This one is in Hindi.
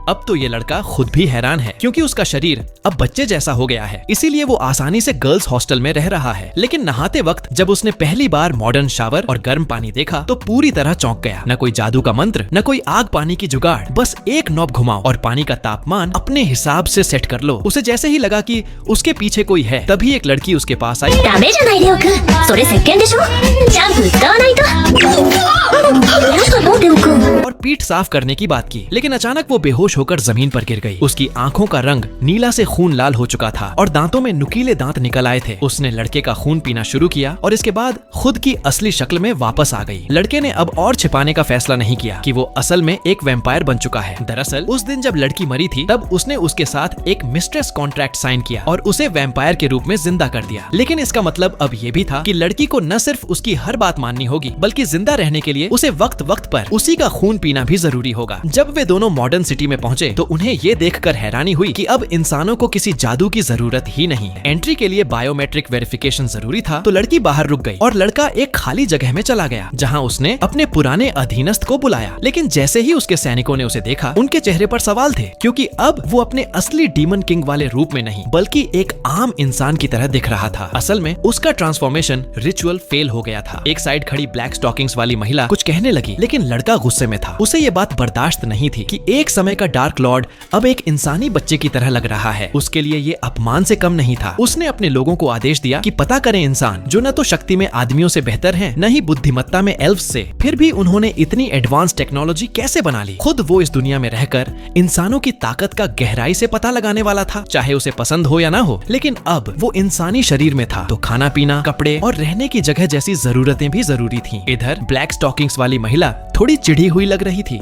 अब तो ये लड़का खुद भी हैरान है क्योंकि उसका शरीर अब बच्चे जैसा हो गया है, इसीलिए वो आसानी से गर्ल्स हॉस्टल में रह रहा है। लेकिन नहाते वक्त जब उसने पहली बार मॉडर्न शावर और गर्म पानी देखा तो पूरी तरह चौंक गया। न कोई जादू का मंत्र, न कोई आग पानी की जुगाड़, बस एक नॉब घुमाओ और पानी का तापमान अपने हिसाब से सेट कर लो। उसे जैसे ही लगा कि उसके पीछे कोई है, तभी एक लड़की उसके पास आई। और पीठ साफ करने की बात की, लेकिन अचानक वो बेहोश होकर जमीन पर गिर गई। उसकी आंखों का रंग नीला से खून लाल हो चुका था और दांतों में नुकीले दांत निकल आए थे। उसने लड़के का खून पीना शुरू किया और इसके बाद खुद की असली शक्ल में वापस आ गई। लड़के ने अब और छिपाने का फैसला नहीं किया कि वो असल में एक वैम्पायर बन चुका है। दरअसल उस दिन जब लड़की मरी थी तब उसने उसके साथ एक मिस्ट्रेस कॉन्ट्रैक्ट साइन किया और उसे वैम्पायर के रूप में जिंदा कर दिया। लेकिन इसका मतलब अब ये भी था कि लड़की को न सिर्फ उसकी हर बात माननी होगी, बल्कि जिंदा रहने के लिए उसे वक्त वक्त पर उसी का खून पीना भी जरूरी होगा। जब वे दोनों मॉडर्न सिटी में पहुंचे तो उन्हें ये देखकर हैरानी हुई कि अब इंसानों को किसी जादू की जरूरत ही नहीं है। एंट्री के लिए बायोमेट्रिक वेरिफिकेशन जरूरी था, तो लड़की बाहर रुक गई और लड़का एक खाली जगह में चला गया जहां उसने अपने पुराने अधीनस्थ को बुलाया। लेकिन जैसे ही उसके सैनिकों ने उसे देखा, उनके चेहरे पर सवाल थे, क्योंकि अब वो अपने असली डीमन किंग वाले रूप में नहीं बल्कि एक आम इंसान की तरह दिख रहा था। असल में उसका ट्रांसफॉर्मेशन रिचुअल फेल हो गया था। एक साइड खड़ी ब्लैक स्टॉकिंग्स वाली महिला कुछ कहने लगी, लेकिन लड़का गुस्से में था। उसे ये बात बर्दाश्त नहीं थी कि एक समय का डार्क लॉर्ड अब एक इंसानी बच्चे की तरह लग रहा है। उसके लिए ये अपमान से कम नहीं था। उसने अपने लोगों को आदेश दिया कि पता करें इंसान जो न तो शक्ति में आदमियों से बेहतर हैं, न ही बुद्धिमत्ता में एल्फ्स से। फिर भी उन्होंने इतनी एडवांस टेक्नोलॉजी कैसे बना ली? खुद वो इस दुनिया में रहकर इंसानों की ताकत का गहराई से पता लगाने वाला था, चाहे उसे पसंद हो या ना हो। लेकिन अब वो इंसानी शरीर में था, तो खाना पीना, कपड़े और रहने की जगह जैसी जरूरतें भी जरूरी थी। इधर ब्लैक स्टॉकिंग्स वाली महिला थोड़ी चिढ़ी हुई लग रही थी।